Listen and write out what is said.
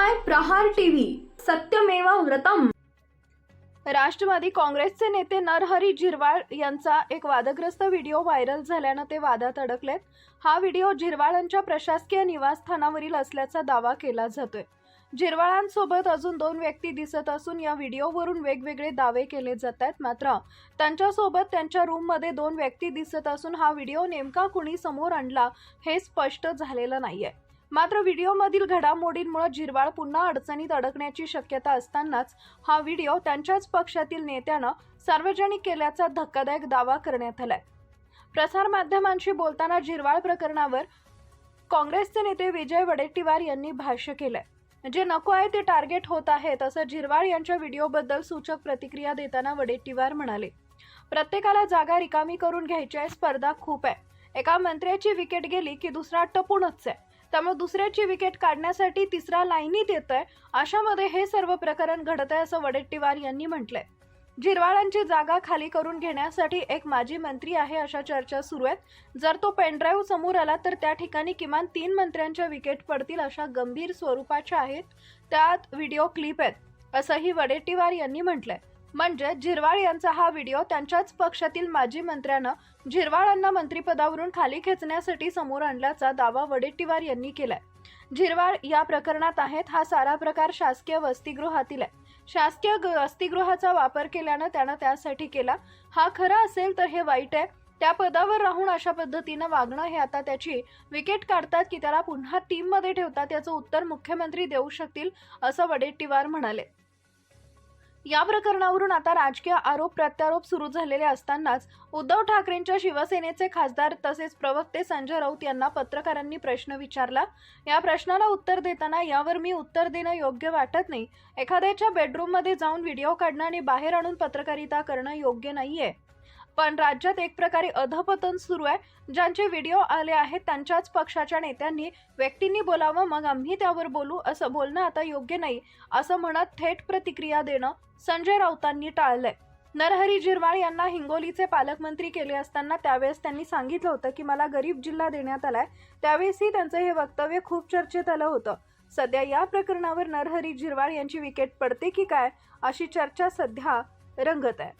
पाहताय प्रहार टीव्ही, सत्यमेव व्रतम। राष्ट्रवादी काँग्रेसचे नेते नरहरी झिरवाळ यांचा एक वादग्रस्त व्हिडिओ व्हायरल झाल्याने ते वादात अडकलेत। हा व्हिडिओ झिरवाळांच्या प्रशासकीय निवासस्थानावरील असल्याचा दावा केला जातोय। झिरवाळांसोबत अजून 2 व्यक्ती दिसत असून या व्हिडिओवरून वेगवेगळे दावे केले जात आहेत। मात्र त्यांच्यासोबत त्यांच्या रूममध्ये 2 व्यक्ती दिसत असून हा व्हिडिओ नेमका कुणी समोर आणला हे स्पष्ट झालेलं नाहीये। मात्र व्हिडिओमधील घडामोडींमुळे झिरवाळ पुन्हा अडचणीत अडकण्याची शक्यता असतानाच हा व्हिडिओ त्यांच्याच पक्षातील नेत्यानं सार्वजनिक केल्याचा धक्कादायक दावा करण्यात आलाय। प्रसार माध्यमांशी बोलताना झिरवाळ प्रकरणावर काँग्रेसचे नेते विजय वडेट्टीवार यांनी भाष्य केलंय। जे नको आहे ते टार्गेट होत आहे, तसं झिरवाळ यांच्या व्हिडिओबद्दल सूचक प्रतिक्रिया देताना वडेट्टीवार म्हणाले, प्रत्येकाला जागा रिकामी करून घ्यायची आहे, स्पर्धा खूप आहे। एका मंत्र्याची विकेट गेली की दुसरा टपूनच आहे, त्यामुळे दुसऱ्याची विकेट काढण्यासाठी तिसरा लाईनीत येतोय। अशामध्ये हे सर्व प्रकरण घडत आहे असं वडेट्टीवार यांनी म्हटलंय। झिरवाळांची जागा खाली करून घेण्यासाठी एक माजी मंत्री आहे अशा चर्चा सुरू आहेत। जर तो पेनड्राईव्ह समोर आला तर त्या ठिकाणी किमान 3 मंत्र्यांच्या विकेट पडतील अशा गंभीर स्वरूपाच्या आहेत, त्यात व्हिडिओ क्लिप आहेत असंही वडेट्टीवार यांनी म्हटलंय। म्हणजे झिरवाळ यांचा हा व्हिडिओ त्यांच्याच पक्षातील माजी मंत्र्यानं झिरवाळांना मंत्रिपदावरून खाली खेचण्यासाठी समोर आणल्याचा दावा वडेट्टीवार यांनी केलाय। झिरवाळ या प्रकरणात आहेत, हा सारा प्रकार शासकीय वसतिगृहातील आहे। शासकीय वसतिगृहाचा वापर केल्यानं त्यानं त्यासाठी केला। हा खरा असेल तर हे वाईट आहे। त्या पदावर राहून अशा पद्धतीनं वागणं हे आता त्याची विकेट काढतात की त्याला पुन्हा टीममध्ये ठेवतात याचं उत्तर मुख्यमंत्री देऊ शकतील असं वडेट्टीवार म्हणाले। या प्रकरणावरून आता राजकीय आरोप प्रत्यारोप सुरू झालेले असतानाच उद्धव ठाकरेंच्या शिवसेनेचे खासदार तसेच प्रवक्ते संजय राऊत यांना पत्रकारांनी प्रश्न विचारला। या प्रश्नाला उत्तर देताना यावर मी उत्तर देणं योग्य वाटत नाही। एखाद्याच्या बेडरूममध्ये जाऊन व्हिडिओ काढणं आणि बाहेर आणून पत्रकारिता करणं योग्य नाहीये। पण राज्यात एक प्रकारे अधपतन सुरू आहे। ज्यांचे व्हिडिओ आले आहेत त्यांच्याच पक्षाच्या नेत्यांनी व्यक्तींनी बोलावं, मग आम्ही त्यावर बोलू असं बोलणं आता योग्य नाही असं म्हणत थेट प्रतिक्रिया देणं संजय राऊतांनी टाळलंय। नरहरी झिरवाळ यांना हिंगोलीचे पालकमंत्री केले असताना त्यावेळेस त्यांनी सांगितलं होतं की मला गरीब जिल्हा देण्यात आलाय। त्यावेळेसही त्यांचं हे वक्तव्य खूप चर्चेत आलं होतं। सध्या या प्रकरणावर नरहरी झिरवाळ यांची विकेट पडते की काय अशी चर्चा सध्या रंगत आहे।